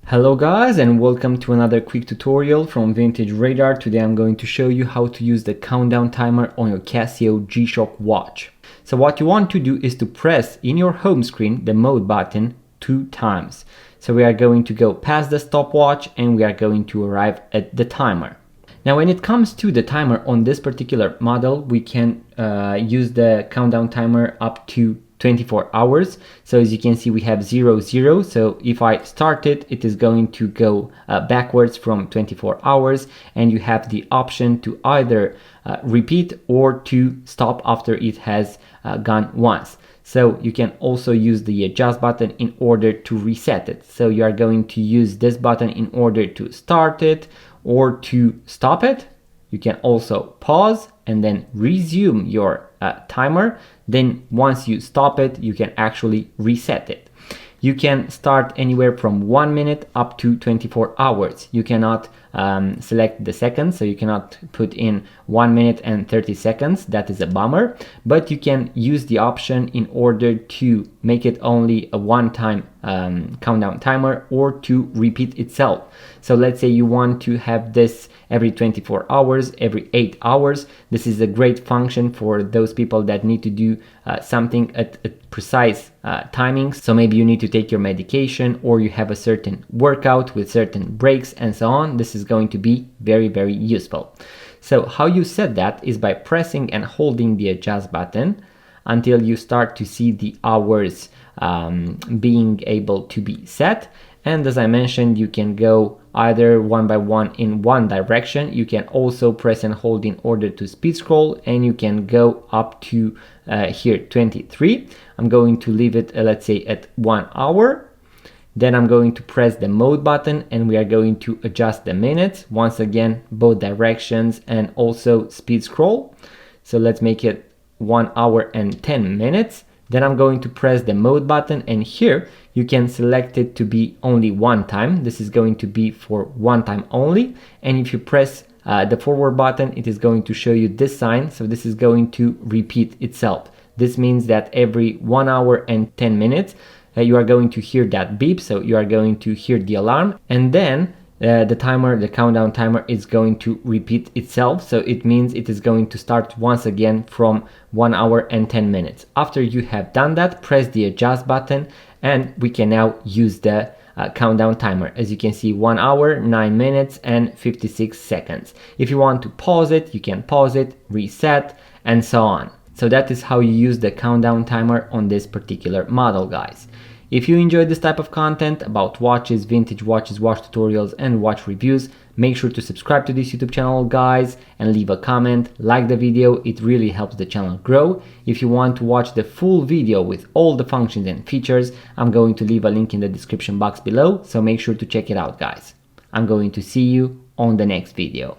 Hello guys, and welcome to another quick tutorial from Vintage Radar. Today I'm going to show you how to use the countdown timer on your Casio G-Shock watch. So what you want to do is to press in your home screen the mode button 2 times. So we are going to go past the stopwatch and we are going to arrive at the timer. Now when it comes to the timer on this particular model, we can use the countdown timer up to 24 hours. So as you can see, we have 0, 0. So if I start it, it is going to go backwards from 24 hours, and you have the option to either repeat or to stop after it has gone once. So you can also use the adjust button in order to reset it. So you are going to use this button in order to start it or to stop it. You can also pause and then resume your timer. Then once you stop it, you can actually reset it. You can start anywhere from 1 minute up to 24 hours. You cannot select the seconds, so you cannot put in 1 minute and 30 seconds. That is a bummer, but you can use the option in order to make it only a one-time countdown timer or to repeat itself. So let's say you want to have this every 24 hours, every 8 hours. This is a great function for those people that need to do something at a precise timing. So maybe you need to take your medication, or you have a certain workout with certain breaks and so on. This is going to be very, very useful. So how you set that is by pressing and holding the adjust button until you start to see the hours being able to be set. And as I mentioned, you can go either one by one in one direction. You can also press and hold in order to speed scroll, and you can go up to here 23. I'm going to leave it let's say at 1 hour. Then I'm going to press the mode button and we are going to adjust the minutes. Once again, both directions and also speed scroll. So let's make it 1 hour and 10 minutes. Then I'm going to press the mode button, and here you can select it to be only one time. This is going to be for one time only. And if you press the forward button, it is going to show you this sign. So this is going to repeat itself. This means that every 1 hour and 10 minutes, you are going to hear that beep. So you are going to hear the alarm, and then the countdown timer is going to repeat itself. So it means it is going to start once again from 1 hour and 10 minutes. After you have done that, press the adjust button and we can now use the countdown timer. As you can see, 1 hour, 9 minutes and 56 seconds. If you want to pause it, you can pause it, reset, and so on. So that is how you use the countdown timer on this particular model, guys. If you enjoyed this type of content about watches, vintage watches, watch tutorials, and watch reviews, make sure to subscribe to this YouTube channel, guys, and leave a comment, like the video. It really helps the channel grow. If you want to watch the full video with all the functions and features, I'm going to leave a link in the description box below, so make sure to check it out, guys. I'm going to see you on the next video.